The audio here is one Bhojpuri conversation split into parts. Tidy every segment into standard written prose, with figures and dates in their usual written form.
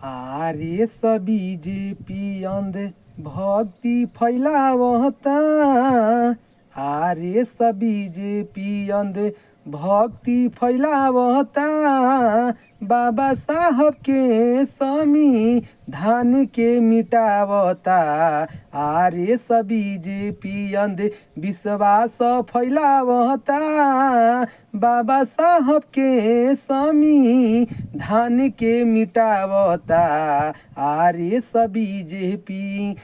आरे स बीजेपी अंध भक्ति फैलावता। आरे स बीजेपी अंध भक्ति फैलावता। बाबा साहब के संविधान के मिटावता। आरे स बीजेपी अंध विश्वास फैलावता। बाबा साहब के संविधान के मिटावता। आरे स बीजेपी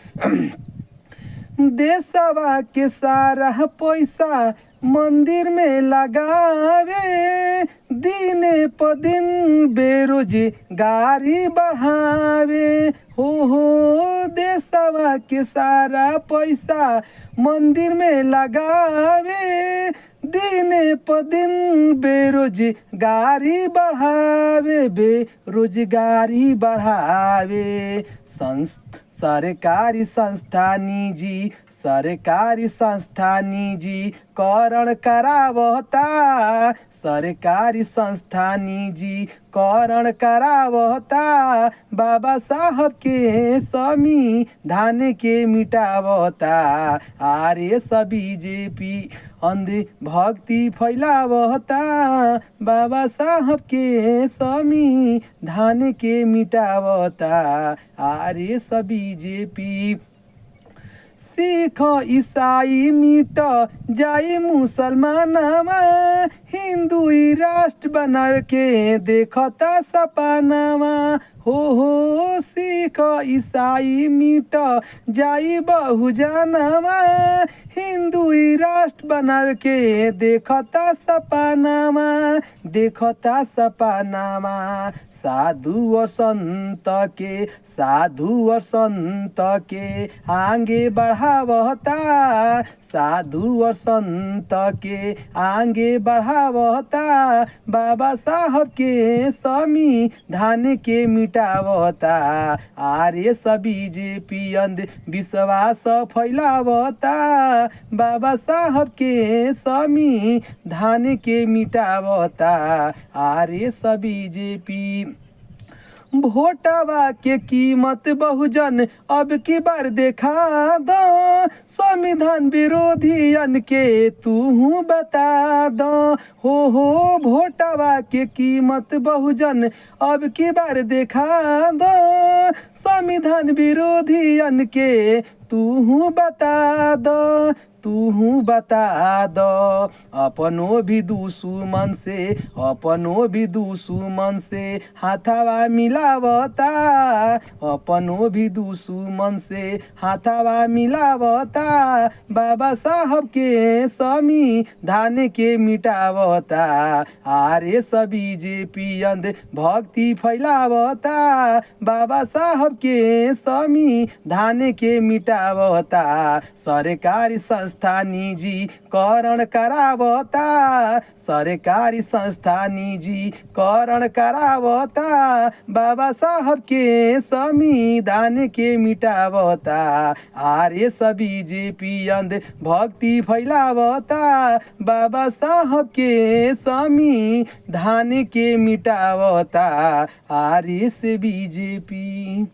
देशवा के सारा पैसा मंदिर में लगावे। दिन प दिन बेरोजगारी बढ़ावे। हो देशवा के सारा पैसा मंदिर में लगावे। दिन प दिन बेरोजगारी बढ़ावे। बेरोजगारी बढ़ावे। सरकारी संस्था निजी सरकारी संस्था निजीकरण करावता। सरकारी संस्था निजीकरण करावता। बाबा साहब के संविधान के मिटावता। आरे स बीजेपी अंध भक्ति फैलावता। बाबा साहब के संविधान के मिटावता। आरे स बीजेपी सिख ईसाई मिट जाई मुसलमानवा। हिंदू राष्ट्र बनावे के देखता सपनावा। हो सिख ईसाई मिट जाई बहुजनवा। हिंदू राष्ट्र बनावे के देखता सपनावा। देखता सपनावा। साधु और संत के आगे बढ़ावता। साधु और संत के आगे बढ़ावता। बाबा साहब के संविधान के मिटावता। आरे स बीजेपी अंध विश्वास फैलावता। बाबा साहब के संविधान के मिटावता। आरे स बीजेपी भोटवा के कीमत बहुजन अब की बार देखा दो। संविधान विरोधियन के तू बता दो। हो भोटवा के कीमत बहुजन अब की बार देखा दो। संविधान विरोधियन के तू बता दो। तू बता दो। अपनो भी दुश्मन से हाथवा मिलावता। अपनो भी दुश्मन से हाथवा मिलावता। बाबा साहब के संविधान के मिटावता। आरे स बीजेपी अंध भक्ति फैलावता। बाबा साहब के संविधान के मिटावता। सरकारी संस्था निजीकरण करावता। सरकारी संस्था निजीकरण करावता। बाबा साहब के संविधान के मिटावता। आरे स बीजेपी अंध भक्ति फैलावता। बाबा साहब के संविधान के मिटावता। आरे से बीजेपी।